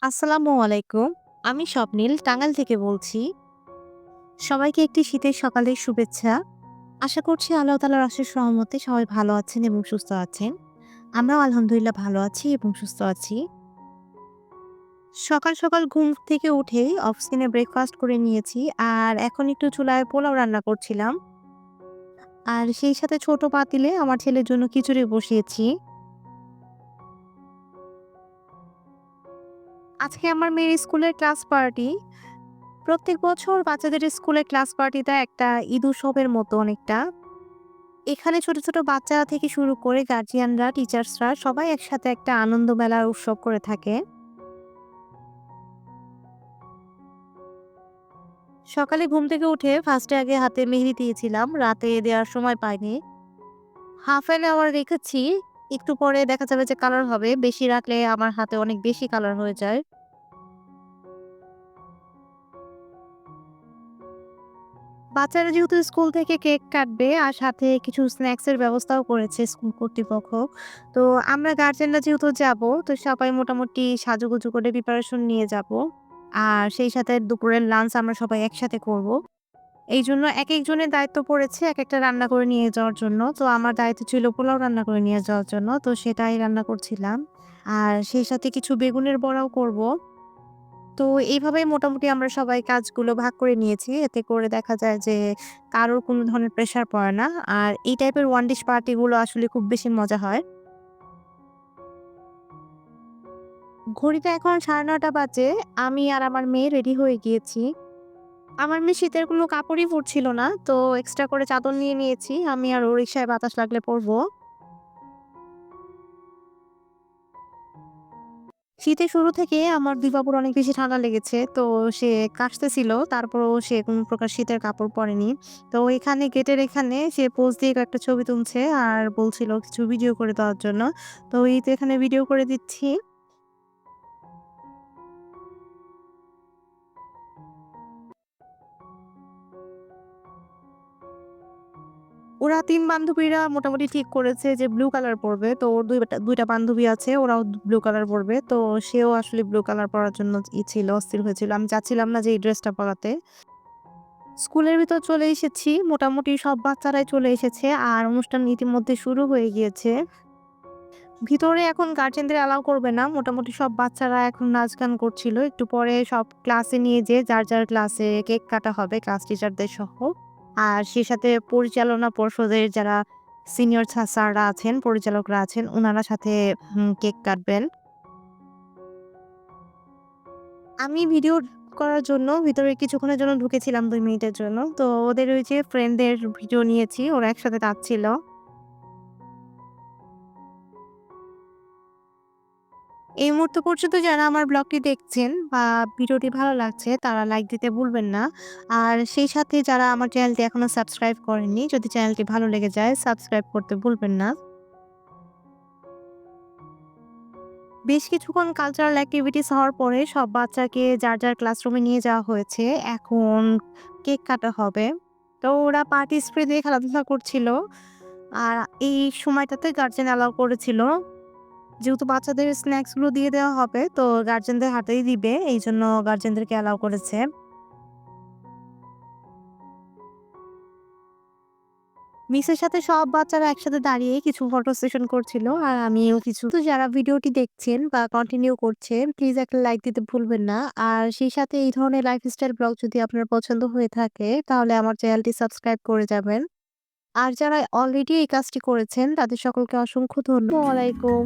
আসসালামু আলাইকুম। আমি স্বপ্নিল টাঙ্গাইল থেকে বলছি। সবাইকে একটি শীতের সকালের শুভেচ্ছা। আশা করছি আল্লাহ তাআলার অশেষ রহমতে সবাই ভালো আছেন এবং সুস্থ আছেন। আমরাও আলহামদুলিল্লাহ ভালো আছি এবং সুস্থ আছি। সকাল, সকাল ঘুম থেকে উঠেই অফিসিনে ব্রেকফাস্ট করে নিয়েছি। আর এখন একটু চুলায় পোলাও রান্না করছিলাম। আর সেই সাথে ছোট পাতিলে আমার ছেলের জন্য খিচুড়ি বসিয়েছি। আজকে আমার মেয়ের স্কুলের ক্লাস পার্টি। প্রত্যেক বছর বাচ্চাদের স্কুলে ক্লাস পার্টিটা একটা ঈদ উৎসবের মতো অনেকটা। এখানে ছোট, ছোট বাচ্চা থেকে শুরু করে গার্ডিয়ানরা, টিচার্সরা সবাই একসাথে একটা আনন্দ মেলার উৎসব করে থাকে। সকালে ঘুম থেকে উঠে ফার্স্টে আগে হাতে মেহেদি দিয়েছিলাম। রাতে দেওয়ার সময় পাইনি। হাফ অ্যান আওয়ার রেখেছি। একটু পরে দেখা যাবে যে কালার হবে। বেশি রাখলে আমার হাতে অনেক বেশি কালার হয়ে যায়। বাচ্চারা যেহেতু স্কুল থেকে কেক কাটবে আর সাথে কিছু স্ন্যাকস এর ব্যবস্থাও করেছে স্কুল কর্তৃপক্ষ। তো আমরা গার্জিয়ানরা যেহেতু যাবো, তো সবাই মোটামুটি সাজুগুজু করে প্রিপারেশন নিয়ে যাবো। আর সেই সাথে দুপুরের লাঞ্চ আমরা সবাই একসাথে করব। এইজন্য একেকজনের দায়িত্ব পড়েছে একেকটা রান্না করে নিয়ে যাওয়ার জন্য। তো আমার দায়িত্ব ছিল পোলাও রান্না করে নিয়ে যাওয়ার জন্য। তো সেটাই রান্না করছিলাম। আর সেই সাথে কিছু বেগুনের বড়াও করব। তো এইভাবেই মোটামুটি আমরা সবাই কাজগুলো ভাগ করে নিয়েছি। এতে করে দেখা যায় যে কারোর কোনো ধরনের প্রেশার পড়ে না। আর এই টাইপের ওয়ান ডিশ পার্টি গুলো আসলে খুব বেশি মজা হয়। ঘড়িতে এখন ৯:৩০ বাজে। আমি আর আমার মেয়ে রেডি হয়ে গিয়েছি। আমার মেয়ে শীতের কোনো কাপড়ই পরছিল না। তো এক্সট্রা করে চাদর নিয়ে নিয়েছি। আমি আর ও রিক্সায় বাতাস লাগলে পরবো। শীতের শুরু থেকে আমার ২ বাবুর অনেক বেশি ঠান্ডা লেগেছে। তো সে কাশতেছিল। তারপরেও সে কোন প্রকার শীতের কাপড় পরেনি। তো এখানে গেটের এখানে সে পোজ দিয়ে কয়েকটা ছবি তুলছে আর বলছিল কিছু ভিডিও করে দেওয়ার জন্য। তো এই তো এখানে ভিডিও করে দিচ্ছি। ওরা ৩ বান্ধবীরা মোটামুটি ঠিক করেছে যে ব্লু কালার পড়বে। তো ওর ২ টা বান্ধবী আছে ওরাও ব্লু কালার পড়বে। তো সেও আসলে ব্লু কালার পড়ার জন্য ছিল, অস্থির হয়েছিল। আমি চাচ্ছিলাম না যে এই ড্রেসটা পরাতে। স্কুলের ভিতর চলে এসেছি। মোটামুটি সব বাচ্চারাই চলে এসেছে। আর অনুষ্ঠান ইতিমধ্যে শুরু হয়ে গিয়েছে। ভিতরে এখন গার্ডিয়ানদের অ্যালাও করবে না। মোটামুটি সব বাচ্চারা এখন নাচ গান করছিল। একটু পরে সব ক্লাসে নিয়ে যেয়ে যার, যার ক্লাসে কেক কাটা হবে ক্লাস টিচারদের সহ। আর সেই সাথে পরিচালনা পর্ষদের যারা সিনিয়র স্যাররা আছেন, পরিচালকরা আছেন উনারা সাথে কেক কাটবেন। আমি ভিডিও করার জন্য ভিতরে কিছুক্ষণের জন্য ঢুকেছিলাম ২ মিনিটের জন্য। তো ওদের ওই যে ফ্রেন্ডদের ভিডিও নিয়েছি। ওরা একসাথে নাচছিল। এই মুহূর্ত পর্যন্ত যারা আমার ব্লগটি দেখছেন বা ভিডিওটি ভালো লাগছে তারা লাইক দিতে ভুলবেন না। আর সেই সাথে যারা আমার চ্যানেলটি এখনো সাবস্ক্রাইব করেননি, যদি চ্যানেলটি ভালো লেগে যায় সাবস্ক্রাইব করতে ভুলবেন না। বেশ কিছুক্ষণ কালচারাল অ্যাক্টিভিটিস হওয়ার পরে সব বাচ্চাকে যার, যার ক্লাসরুমে নিয়ে যাওয়া হয়েছে। এখন কেক কাটা হবে। তো ওরা পার্টি স্প্রে দিয়ে খেলাধুলা করছিল। আর এই সময়টাতে গার্ডিয়ান অ্যালাও করেছিল। যেহেতু বাচ্চাদের স্ন্যাকস গুলো দিয়ে দেওয়া হবে, তো গার্ডিয়ানদের হাতেই দিবে। এইজন্য গার্ডিয়ানদেরকে অ্যালাও করেছে। মিসের সাথে সব বাচ্চারা একসাথে দাঁড়িয়ে কিছু ফটো সেশন করছিল। আর আমিও কিছু। তো যারা ভিডিওটি দেখছেন বা কন্টিনিউ করছেন, প্লিজ একটা লাইক দিতে ভুলবেন না। আর সেই সাথে এই ধরনের লাইফস্টাইল ব্লগ যদি আপনার পছন্দ হয়ে থাকে, তাহলে আমার চ্যানেলটি সাবস্ক্রাইব করে যাবেন। আর যারা অলরেডি এই কাজটি করেছেন, তাদের সকলকে অসংখ্য ধন্য ওয়ালাইকুম।